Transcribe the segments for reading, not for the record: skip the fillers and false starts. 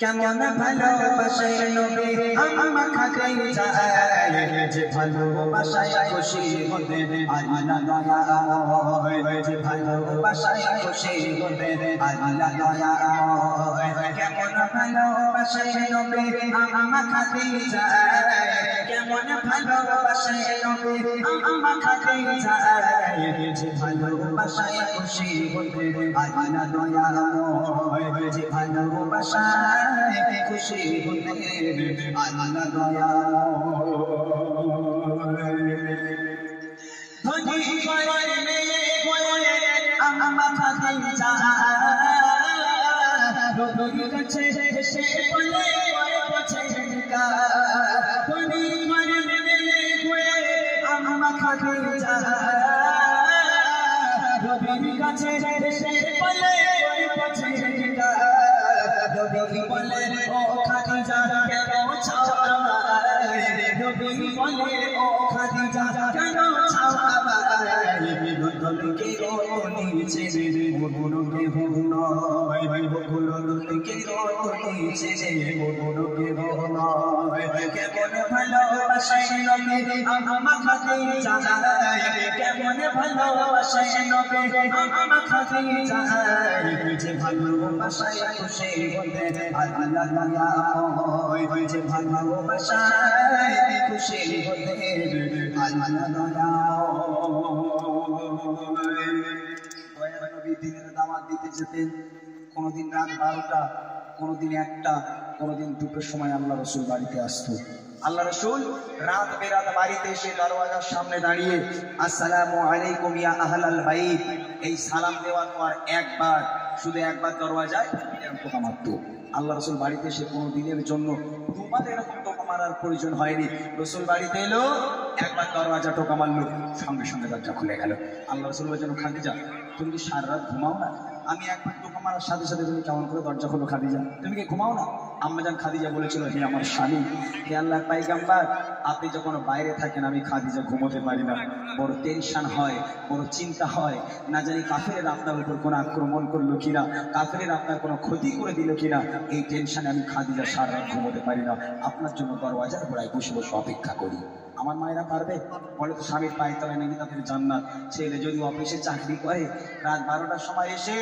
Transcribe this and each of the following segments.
কেমন ভালোবাসে নবী আম্মা খাই যায় যে ভালোবাসায় খুশি হতে আল্লাহ দয়া হয় যে ভালোবাসায় খুশি হতে আল্লাহ দয়া হয় কেমন ভালোবাসে নবী আম্মা খাই যায় কেমন ভালোবাসে নবী আম্মা খাই যায় যে ভালোবাসায় খুশি হতে আল্লাহ দয়া হয় যে ভালোবাসায় খুশি হতে আল্লাহ দয়া ধনী করে মেয়ে আম্মা খাই যায় নবীর কাছে এসে বলে পৌঁছে গা ধনী করে মেয়ে আম্মা খাই যায় নবীর কাছে এসে বলে পৌঁছে গা নবী বলে ও খাদিজা কেন চাও আমায় নবী বলে ও খাদিজা কেন চাও আমায় বদলকে রোনিছে বদলকে নয় বদলকে রোনিছে বদলকে নয় কেমন ভালোবাসে নবী আম্মা খাদিজা কেমন ভালোবাসে নবী আম্মা খাদিজা যে ভালোবাসায় খুশি হতে আল্লাহ দয়া হয় যে ভালোবাসায় খুশি হতে আল্লাহ দয়া হয় নবী দিনের দাওয়াত দিতে যেতেন কোনদিন রাত 12টা কোনদিন 1টা কোনদিন 2টোর সময় আল্লাহ রাসূল বাড়িতে আসতো আল্লাহ রাসূল রাত বেরাত বাড়িতে এসে দরওয়াজার সামনে দাঁড়িয়ে আসসালামু আলাইকুম ইয়া আহলাল বাইত এই সালাম দেওয়ার পর একবার শুধু একবার দরওয়াজায় এরকম টোকা মারতো আল্লাহ রাসূল বাড়িতে এসে কোনো দিনের জন্য দুবার এরকম টোকা মারার প্রয়োজন হয়নি রাসূল বাড়িতে এলো একবার দরওয়াজা টোকা মারলো সঙ্গে সঙ্গে দরজা খুলে গেল আল্লাহ রাসূল বললেন খাদিজা তুমি কি সারা রাত ঘুমাও না আমি একবার টোকা মারার সাথে সাথে তুমি কেমন করে দরজা খুলো খাদিজা তুমি কি ঘুমাও না আম্মাজান খাদিজা বলেছিল হে আমার স্বামী হে আল্লাহর পয়গম্বর আপনি যখন বাইরে থাকেন আমি খাদিজা ঘুমোতে পারি না বড় টেনশন হয় বড় চিন্তা হয় না জানি কাফেরের আপনার উপর কোনো আক্রমণ করলো কিনা কাফেরের আপনার কোনো ক্ষতি করে দিল কিনা এই টেনশনে আমি খাদিজা সারা রাত ঘুমোতে পারি না আপনার জন্য দরওয়াজার গোড়ায় বসে বসে অপেক্ষা করি আমার মায়েরা পারবে বলে তো স্বামীর পায়ের তলায় নাকি তাদের জান্নাত ছেলে যদি অফিসে চাকরি করে রাত 12টার সময় এসে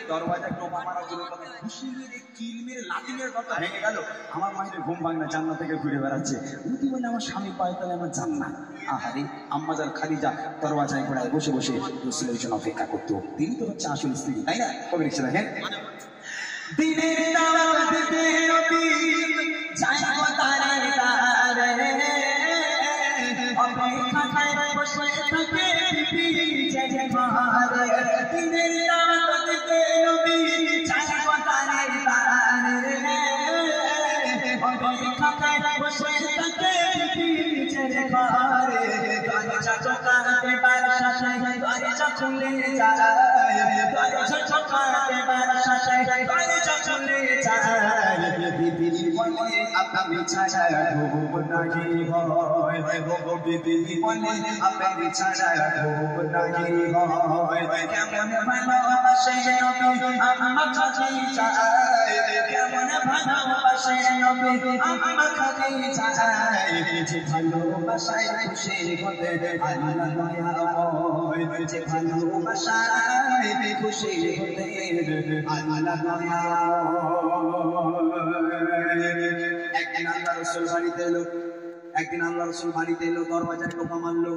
দরওয়াজায় টোকা মারার জন্য খুশি মেরে কিল মেরে লাঠি মেরে দরজা ভেঙে গেল আমার মায়ের ঘুম ভাঙনা জান্নাত থেকে ঘুরে বেড়াচ্ছে উনি বলে আমার স্বামীর পায়ের তলায় আমার জান্নাত আহারে আম্মাজান খাদিজা দরওয়াজায় গোড়ায় বসে বসে রাসূলের জন্য অপেক্ষা করতো তিনি তো হচ্ছে আসল স্ত্রী তাই না কবি লিখছে দেখেন দিনের দাওয়াত দিতে নবী যায় তারে তারে অপেক্ষায় বসে থাকে বিবি জয় মারে দিনের দাওয়াত দিতে নবী যায় তারে তারে অপেক্ষায় বসে থাকে বিবি জয় মারে দরজা ঠকাতে বারশাশে দরজা খুলে যায় দরজা ঠকাতে বারশাশে দরজা খুলে যায় বিবি বলে আপনি ছাড়া ঘুম নাহি হয় গো বিবি বলে আপনি ছাড়া ঘুম নাহি হয় কেমন ভালোবাসে নবী আম্মা খাদিজা কেমন ভালোবাসে নবী আম্মা খাদিজা যে ভালোবাসায় খুশি হতে আল্লাহ দয়া হয় যে ভালোবাসায় খুশি হতে আল্লাহ দয়া একদিন আল্লাহ রাসূল বাড়িতে এলো দরওয়াজায় টোকা মারলো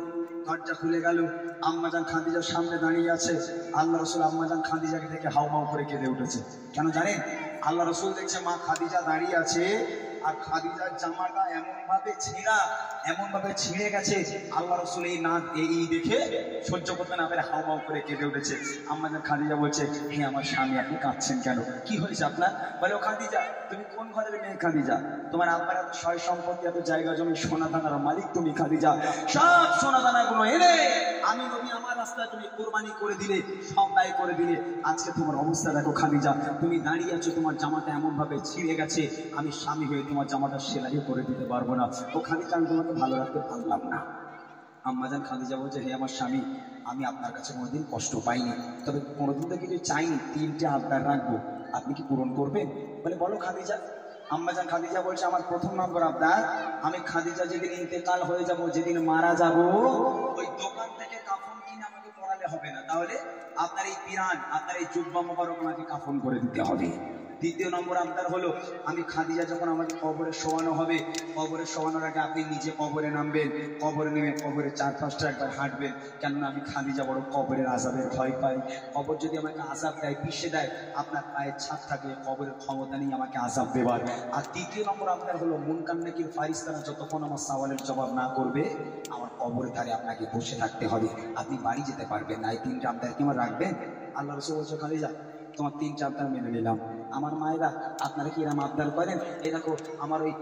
দরজা খুলে গেল আম্মাজান খাদিজার সামনে দাঁড়িয়ে আছে আল্লাহ রাসূল আম্মাজান খাদিজাকে দেখে হাউমাউ করে কেঁদে উঠেছে কেন জানেন আল্লাহ রাসূল দেখছে মা খাদিজা দাঁড়িয়ে আছে আর খাদিজার জামাটা এমন ভাবে ছিঁড়ে গেছে আল্লাহ রাসূল এই দেখে সহ্য করতে না পেরে হাউমাউ করে কেঁদে উঠেছে আম্মাজান খাদিজা বলছে হে আমার স্বামী আপনি কাঁদছেন কেন কি হয়েছে আপনার বলে ও খাদিজা তুমি কোন ঘরের মেয়ে খাদিজা তোমার আব্বার এত সয় সম্পত্তি এত জায়গা জমি সোনা দানার মালিক তুমি খাদিজা সব সোনা দানাগুলো এনে আমি নবী আমার রাস্তায় তুমি কুরবানি করে দিলে সব ব্যয় করে দিলে আজকে তোমার অবস্থা দেখো খাদিজা তুমি দাঁড়িয়ে আছো তোমার জামাটা এমন ভাবে ছিঁড়ে গেছে আমি স্বামী হয়ে তোমার জামাটা সেলাই করে দিতে পারবো না ও খাদিজা আমি তোমাকে ভালো রাখতে পারলাম না আম্মাজান খাদিজা বলছে হে আমার স্বামী আমি আপনার কাছে কোনোদিন কষ্ট পাইনি তবে কোনোদিন তো কিছু চাইনি 3টে আবদার রাখবো আপনি কি পূরণ করবেন? বলে বলো খাদিজা। আম্মাজান খাদিজা বলছে আমার প্রথম নম্বর আবদার, আমি খাদিজা যেদিন ইন্তেকাল হয়ে যাব, যেদিন মারা যাব, ওই দোকান থেকে কাফন কিনে আমাকে পরালে হবে না, তাহলে আপনার এই পিরান, আপনার এই জুব্বা মোবারক আমাকে কাফন করে দিতে হবে। দ্বিতীয় নম্বর আবদার হলো, আমি খাদিজা যখন আমাকে কবরে শোয়ানো হবে, কবরে শোয়ানোর আগে আপনি নিজে কবরে নামবেন, কবরে নেমে কবরের চারপাশটা একবার হাঁটবেন, কেননা আমি খাদিজা বড় কবরের আযাবের ভয় পাই। কবর যদি আমাকে আযাব দেয়, পিষে দেয়, আপনার পায়ের ছাপ থাকে, কবরের ক্ষমতা নেই আমাকে আযাব দেবার। আর তৃতীয় নম্বর আবদার হলো, মুনকার নাকির ফারিস্তারা যতক্ষণ আমার সওয়ালের জবাব না করবে, আমার কবরের ধারে আপনাকে বসে থাকতে হবে, আপনি বাড়ি যেতে পারবেন না। এই তিনটা আবদার কি আমার রাখবেন? আল্লাহ রাসূল বলছে খাদিজা তোমার তিনটা আবদার মেনে নিলাম। আমার মায়েরা আপনারা কি এরকম আবদার করেন? এই দেখো আমার ওই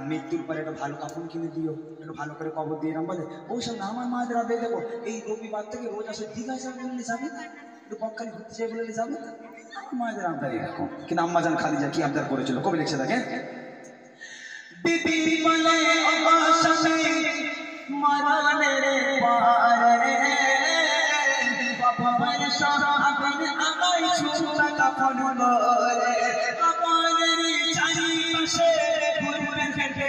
মৃত্যুর পরে একটা ভালো কাফন কিনে দিও, একটু ভালো করে কবর দিয়ে এরকম বলে। ওই সব না, আমার মায়েদের আবদার দেখো, এই রবিবার থেকে রোজ আসে দীঘা যাবে বলে যাবে না, একটু বকখালি ঘুরতে যাবে বলে যাবে না, আমার মায়েদের আবদার এরকম। কিন্তু আম্মাজান খাদিজা কি আবদার করেছিল, কবি লিখছে দেখেন। বিবি বলে মরণের পারে বাবার সরাবেন আমায় ছোটা কাফন করে, কাফনের চারিপাশে ঘুরবে ফেটে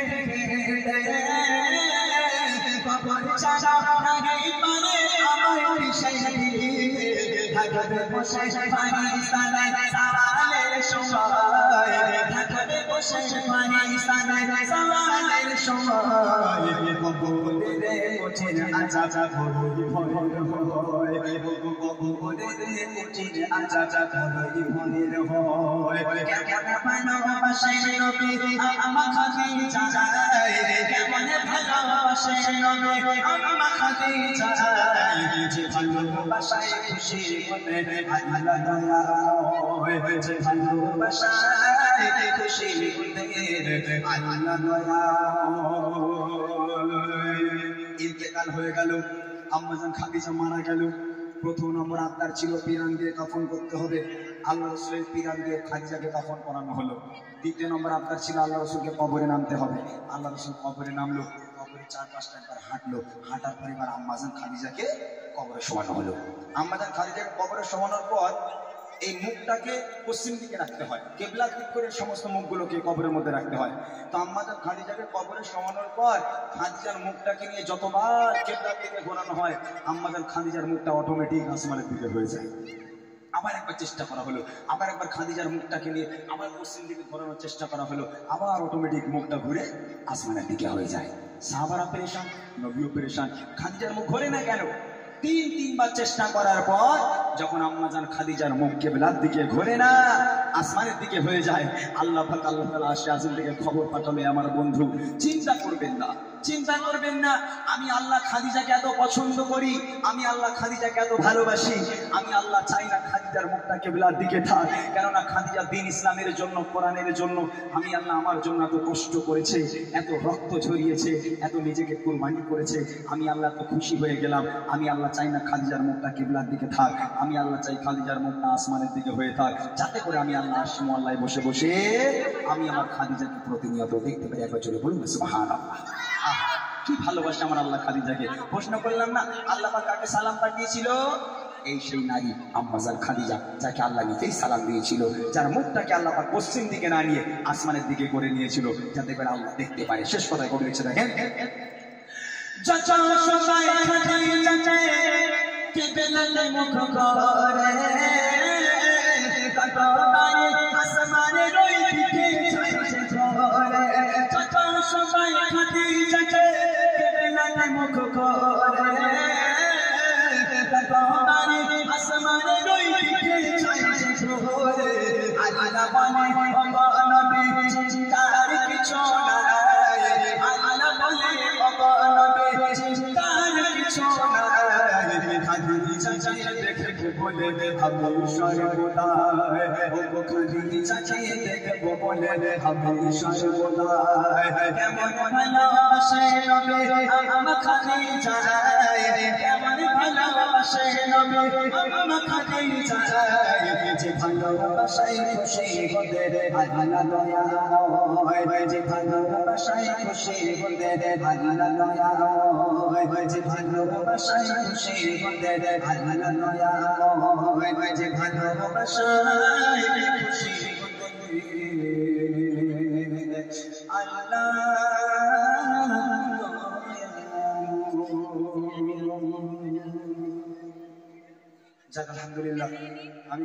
বাবার চারাই পারে আমায় পিছাই দিয়ে থাকবে বসে পাকিস্তানে সাওয়ালের সময়, থাকবে বসে পাকিস্তানে সাওয়ালের সময়, কবরে কঠিন আযাব বড়ই ভয়ের হয়, কবরে কঠিন আযাব বড়ই ভয়ের হয়। কেমন ভালোবাসেন নবী আমার খাদিজা, কেমন ভালোবাসেন নবী আমার খাদিজা, যে ভালোবাসায় খুশি মনে আল্লাহ দয়াময়, যে ভালোবাসায় খুশি মনে আল্লাহ দয়াময়। ইন্তেকাল হয়ে গেল, আম্মাজান খাদিজা মারা গেল। প্রথম নম্বর আবদার ছিল পিরান দিয়ে কাফন করতে হবে, আল্লাহ রাসূলের পিরান দিয়ে খাদিজাকে কাফন করানো হলো। দ্বিতীয় নম্বর আবদার ছিল আল্লাহ রাসূলকে কবরে নামতে হবে, আল্লাহ রাসূল কবরে নামলো, কবরের চারপাশটা একবার হাঁটলো, হাঁটার পর এবার আম্মাজান খাদিজাকে কবরে শোয়ানো হলো। আম্মাজান খাদিজাকে কবরে শোয়ানোর পর এই মুখটাকে পশ্চিম দিকে রাখতে হয়, কিবলার দিক করে সমস্ত মুখগুলোকে কবরের মধ্যে রাখতে হয়। তো আম্মাজান খাদিজাকে কবরে শোয়ানোর পর খাদিজার মুখটাকে নিয়ে যতবার কিবলার দিকে ঘোরানো হয়, আম্মাজান খাদিজার মুখটা অটোমেটিক আসমানের দিকে হয়ে যায়। আবার একবার চেষ্টা করা হলো, আবার একবার খাদিজার মুখটাকে নিয়ে আবার পশ্চিম দিকে ঘোরানোর চেষ্টা করা হলো, আবার অটোমেটিক মুখটা ঘুরে আসমানের দিকে হয়ে যায়। সাহাবারা পেরেশান, নবীও পেরেশান, খাদিজার মুখ ঘোরে না কেন? তিনবার চেষ্টা করার পর যখন আম্মাজান খাদিজার মুখ কিবলার দিকে ঘোরে না, আসমানের দিকে হয়ে যায়, আল্লাহ পাক আল্লাহ তাআলা আরশে আজিম থেকে খবর পাঠালে, আমার বন্ধু চিন্তা করবেন না, চিন্তা করবেন না, আমি আল্লাহ খাদিজাকে এত পছন্দ করি, আমি আল্লাহ খাদিজাকে এত ভালোবাসি, আমি আল্লাহ চাই না খাদিজার মুখটা কিবলার দিকে থাক, কেননা খাদিজা দ্বীন ইসলামের জন্য, কোরআনের জন্য, আমি আল্লাহ আমার জন্য এত কষ্ট করেছে, এত রক্ত ঝরিয়েছে, এত নিজেকে কুরবানি করেছে, আমি আল্লাহ তো খুশি হয়ে গেলাম, আমি আল্লাহ চাই না খাদিজার মুখটা কিবলার দিকে থাক, আমি আল্লাহ চাই খাদিজার মুখটা আসমানের দিকে হয়ে থাক, যাতে করে আমি আল্লাহ আরশে মোয়াল্লায় বসে বসে আমি আমার খাদিজাকে প্রতিনিয়ত দেখতে পাই। একবার চলে বলুন সুবহানাল্লাহ। কি ভালোবাসে আমার আল্লাহ খাদিজাকে। প্রশ্ন করলাম না আল্লাহ পাক কাকে সালাম পাঠিয়েছিল? এই সেই নারী আম্মাজান খাদিজা, যাকে আল্লাহ নিজেই সালাম দিয়েছিল, যার মুখটাকে আল্লাহ পাক পশ্চিম দিকে না নিয়ে আসমানের দিকে করে নিয়েছিল, যাতে করে আল্লাহ দেখতে পারে। শেষ কথায় কবি লিখছে দেখেন, চাচা সবাই খাদিজা কিবলার মুখ করে, তারপরে আসমানের ওই দিকে চাইছে করে, চাচা সবাই খাদিজা কিবলার মুখ করে, তারপরে আসমানের ওই দিকে চাইছে করে, আল্লাহ বলে ও নবী চিন্তার কিছু নাই, আল্লাহ বলে ও নবী চিন্তার কিছু নাই, খাদিজা দেখে বলে আমি সর্বদা, ও খাদিজা দেখে বলে আমি সর্বদা, কেমন ভালোবাসে নবী আমার খাদিজা, কেমন ভালোবাসে নবী আমার খাদিজা, যে ভালোবাসায় খুশি হতে আল্লাহ দয়াময়, যে ভালোবাসায় খুশি হতে আল্লাহ দয়াময়, যে ভালোবাসায় খুশি হতে আল্লাহ দয়াময়, যে ভালোবাসায় খুশি যাক আলহামদুলিল্লাহ। আমি